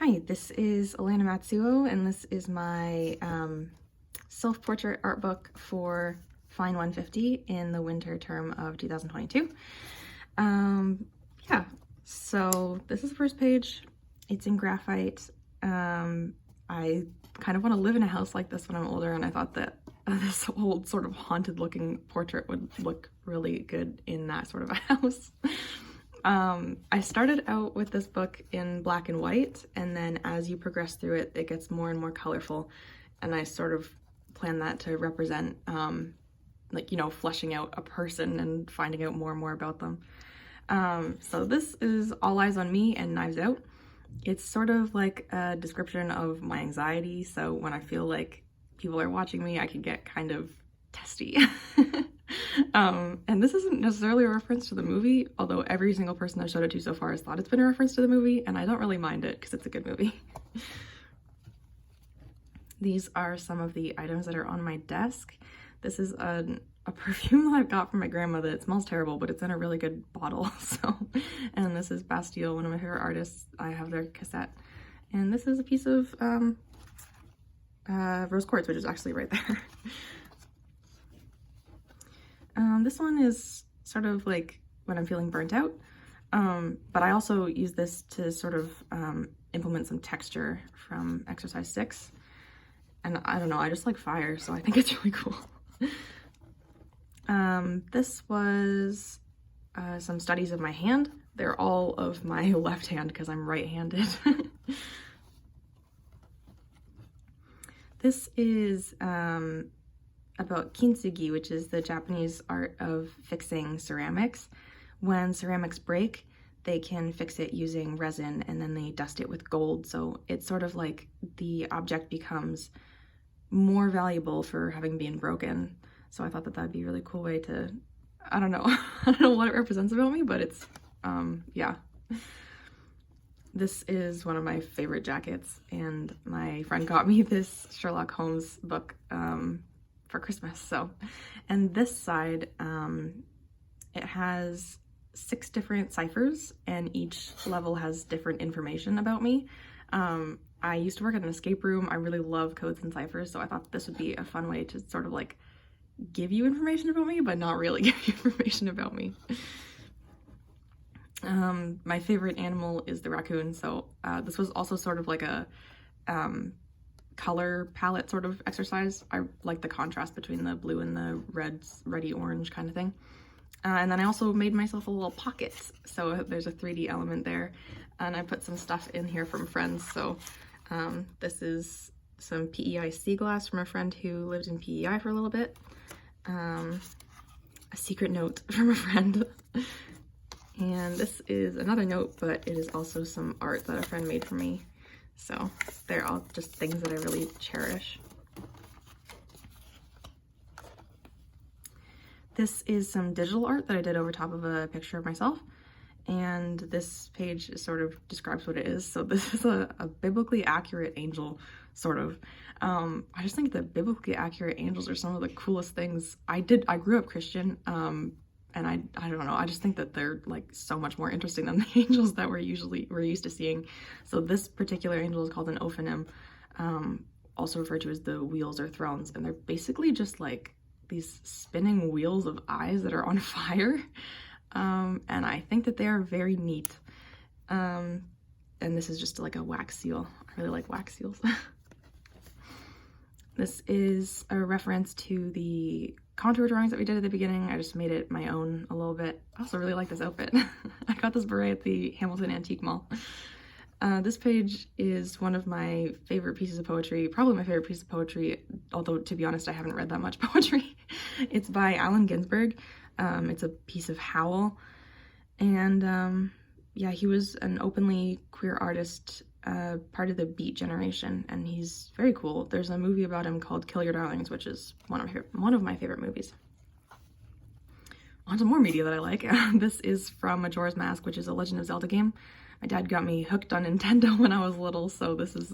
Hi, this is Alana Matsuo, and this is my self-portrait art book for Fine 150 in the winter term of 2022. Yeah, so this is the first page. It's in graphite. I kind of want to live in a house like this when I'm older, and I thought that this old sort of haunted looking portrait would look really good in that sort of a house. I started out with this book in black and white, and then as you progress through it, it gets more and more colorful, and I sort of plan that to represent, fleshing out a person and finding out more and more about them. So this is All Eyes on Me and Knives Out. It's sort of like a description of my anxiety, so when I feel like people are watching me, I can get kind of testy. And this isn't necessarily a reference to the movie, although every single person I showed it to so far has thought it's been a reference to the movie, and I don't really mind it because it's a good movie. These are some of the items that are on my desk. This is a perfume that I've got from my grandmother. It smells terrible, but it's in a really good bottle. And this is Bastille, one of my favorite artists. I have their cassette. And this is a piece of rose quartz, which is actually right there. This one is sort of like when I'm feeling burnt out, but I also use this to sort of implement some texture from exercise 6. And I don't know, I just like fire, so I think it's really cool. This was some studies of my hand. They're all of my left hand because I'm right-handed. This is about kintsugi, which is the Japanese art of fixing ceramics. When ceramics break, they can fix it using resin, and then they dust it with gold. So it's sort of like the object becomes more valuable for having been broken. So I thought that that'd be a really cool way to, I don't know, I don't know what it represents about me, but it's, yeah. This is one of my favorite jackets, and my friend got me this Sherlock Holmes book for Christmas. So, and this side, it has 6 different ciphers, and each level has different information about me. I used to work at an escape room. I really love codes and ciphers, so I thought this would be a fun way to sort of like give you information about me, but not really give you information about me. My favorite animal is the raccoon, so this was also sort of like a color palette sort of exercise. I like the contrast between the blue and the reddy orange kind of thing. And then I also made myself a little pocket, so there's a 3D element there, and I put some stuff in here from friends. So this is some PEI sea glass from a friend who lived in PEI for a little bit, a secret note from a friend, and this is another note, but it is also some art that a friend made for me. So they're all just things that I really cherish. This is some digital art that I did over top of a picture of myself. And this page sort of describes what it is. So this is a biblically accurate angel, sort of. I just think that biblically accurate angels are some of the coolest things. I grew up Christian, and I don't know, I just think that they're like so much more interesting than the angels that we're used to seeing. So this particular angel is called an Ophanim, also referred to as the wheels or thrones, and they're basically just like these spinning wheels of eyes that are on fire. And I think that they are very neat. And this is just like a wax seal. I really like wax seals. This is a reference to the contour drawings that we did at the beginning. I just made it my own a little bit. I also really like this outfit. I got this beret at the Hamilton Antique Mall. This page is one of my favorite pieces of poetry, probably my favorite piece of poetry, although to be honest, I haven't read that much poetry. It's by Allen Ginsberg. It's a piece of Howl, and yeah, he was an openly queer artist, part of the Beat generation, and he's very cool. There's a movie about him called Kill Your Darlings, which is one of my favorite movies. On to more media that I like. This is from Majora's Mask, which is a Legend of Zelda game. My dad got me hooked on Nintendo when I was little, so this is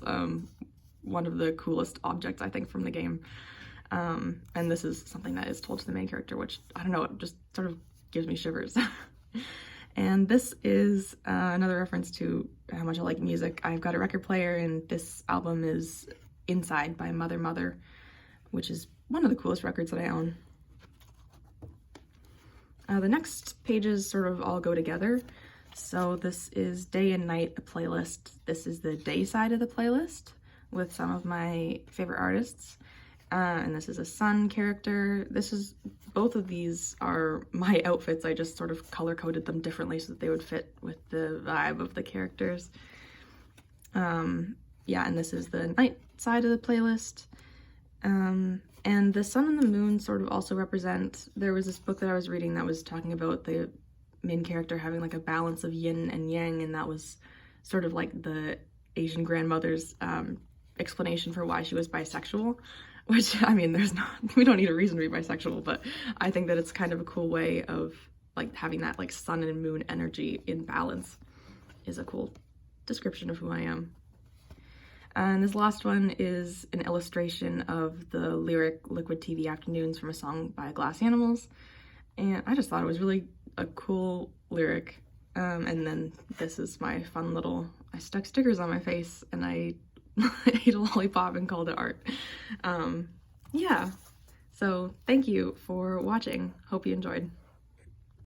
one of the coolest objects, I think, from the game. And this is something that is told to the main character, which, I don't know, it just sort of gives me shivers. And this is another reference to how much I like music. I've got a record player, and this album is Inside by Mother Mother, which is one of the coolest records that I own. The next pages sort of all go together. So this is Day and Night, a playlist. This is the day side of the playlist with some of my favorite artists. And this is a sun character. Both of these are my outfits. I just sort of color-coded them differently so that they would fit with the vibe of the characters. Yeah, and this is the night side of the playlist. And the sun and the moon sort of also represent, there was this book that I was reading that was talking about the main character having like a balance of yin and yang, and that was sort of like the Asian grandmother's explanation for why she was bisexual, which, I mean, we don't need a reason to be bisexual, but I think that it's kind of a cool way of like having that like sun and moon energy in balance is a cool description of who I am. And this last one is an illustration of the lyric Liquid TV Afternoons from a song by Glass Animals. And I just thought it was really a cool lyric. And then this is my fun little, I stuck stickers on my face and I ate a lollipop and called it art. Yeah, so thank you for watching. Hope you enjoyed.